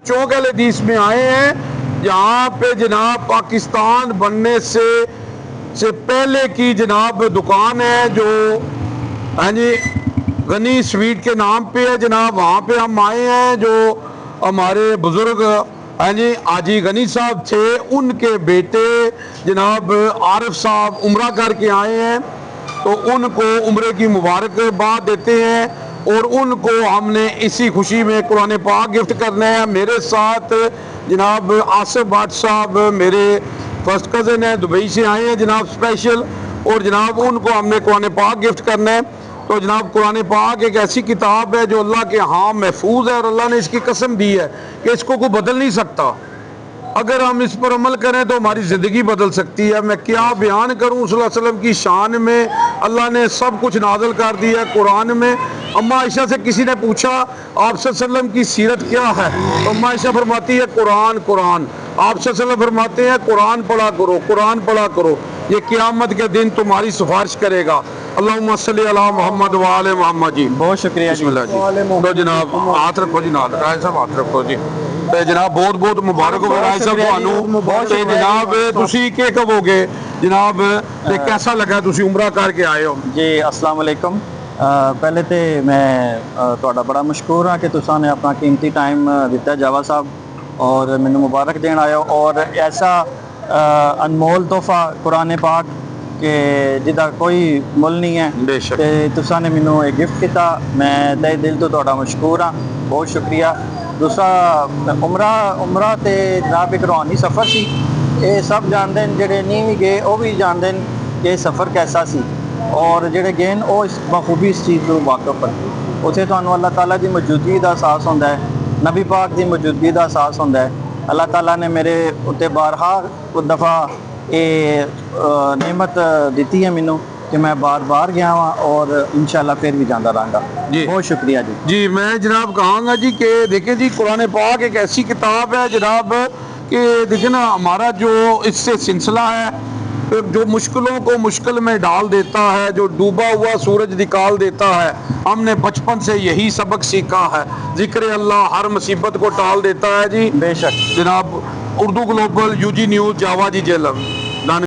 चौक हदीस में आए हैं, जहाँ पे जनाब पाकिस्तान बनने से पहले की जनाब दुकान है जो हाँ जी गनी स्वीट के नाम पे है जनाब। वहाँ पे हम आए हैं, जो हमारे बुजुर्ग हाँ जी हाजी गनी साहब थे, उनके बेटे जनाब आरिफ साहब उम्रा करके आए हैं, तो उनको उम्रे की मुबारकबाद देते हैं और उनको हमने इसी खुशी में कुरान पाक गिफ्ट करना है। मेरे साथ जनाब आसिफ भट्ट साहब मेरे फर्स्ट कज़न हैं, दुबई से आए हैं जनाब स्पेशल, और जनाब उनको हमने कुरान पाक गिफ्ट करना है। तो जनाब कुरान पाक एक ऐसी किताब है जो अल्लाह के यहाँ महफूज है, और अल्लाह ने इसकी कसम दी है कि इसको कोई बदल नहीं सकता। अगर हम इस पर अमल करें तो हमारी ज़िंदगी बदल सकती है। मैं क्या बयान करूँ सल्लल्लाहु अलैहि वसल्लम की शान में, अल्लाह ने सब कुछ नाज़िल कर दिया है कुरान में। अम्मा आयशा से किसी ने पूछा आप सल्लल्लाहु अलैहि वसल्लम की सीरत क्या है, तो अम्मा आयशा फरमाती है कुरान कुरान। आप सल्लल्लाहु अलैहि वसल्लम फरमाते हैं कुरान पढ़ा करो, कुरान पढ़ा करो, ये क़यामत के दिन तुम्हारी सिफारिश करेगा। अल्लाहुम्मा सल्ली अला मुहम्मद व आले मुहम्मद जी। बहुत शुक्रिया जी। बिस्मिल्लाह जी। तो जनाब हाथ रखो जी, नाल राय साहब हाथ रखो जी। ਤੇ ਜਨਾਬ ਬਹੁਤ ਬਹੁਤ ਮੁਬਾਰਕ ਹੋ ਰਾਏ ਸਾਹਿਬ ਤੁਹਾਨੂੰ। ਤੇ ਜਨਾਬ ਤੁਸੀਂ ਕੀ ਕਹੋਗੇ ਜਨਾਬ, ਤੇ ਕਿਹਦਾ ਲੱਗਾ ਤੁਸੀਂ ਉਮਰਾ ਕਰਕੇ ਆਏ ਹੋ ਜੀ? अस्सलाम वालेकुम। ਪਹਿਲੇ ਤੇ ਮੈਂ ਤੁਹਾਡਾ ਬੜਾ ਮਸ਼ਕੂਰ ਹਾਂ ਕਿ ਤੁਸੀਂ ਨੇ ਆਪਣਾ ਕੀਮਤੀ ਟਾਈਮ ਦਿੱਤਾ ਜਾਵਾ ਸਾਹਿਬ, ਔਰ ਮੈਨੂੰ ਮੁਬਾਰਕ ਦੇਣ ਆਏ ਹੋ, ਔਰ ਐਸਾ ਅਨਮੋਲ ਤੋਹਫਾ ਕੁਰਾਨ ਪਾਕ ਕਿ ਜਿਹਦਾ ਕੋਈ ਮੁੱਲ ਨਹੀਂ ਹੈ, ਬੇਸ਼ੱਕ। ਤੇ ਤੁਸੀਂ ਨੇ ਮੈਨੂੰ ਇਹ ਗਿਫਟ ਕੀਤਾ। ਮੈਂ ਤਹਿ ਦਿਲ ਤੋਂ ਤੁਹਾਡਾ ਮਸ਼ਕੂਰ ਹਾਂ, ਬਹੁਤ ਸ਼ੁਕਰੀਆ। दूसरा उमरा ते जनाब एक रूहानी सफ़र सी, ये सब जानते हैं, जेडे नहीं भी गए वो भी जानते हैं कि सफ़र कैसा सी, और जेडे गए वो इस बखूबी इस चीज़ को वाकफ हैं। उत्थे तुहानू अल्लाह ताला की मौजूदगी का एहसास होंदा है, नबी पाक की मौजूदगी का एहसास होंदा है। अल्लाह ताला ने मेरे उत्ते बारहा दफ़ा ये नेमत दी है मैनू कि मैं बार बार गया वहाँ, और इंशाल्लाह फिर भी जाता रहूँगा जी। बहुत शुक्रिया जी। जी मैं जनाब कहूँगा जी कि देखें जी कुरान पाक एक ऐसी किताब है जनाब कि देखें ना, हमारा जो इससे सिलसिला है जो मुश्किलों को मुश्किल में डाल देता है, जो डूबा हुआ सूरज निकाल देता है, हमने बचपन से यही सबक सीखा है। जिक्र अल्लाह हर मुसीबत को टाल देता है जी। बेशक जनाब उर्दू ग्लोबल UG न्यूज़ जावा जी जेलम।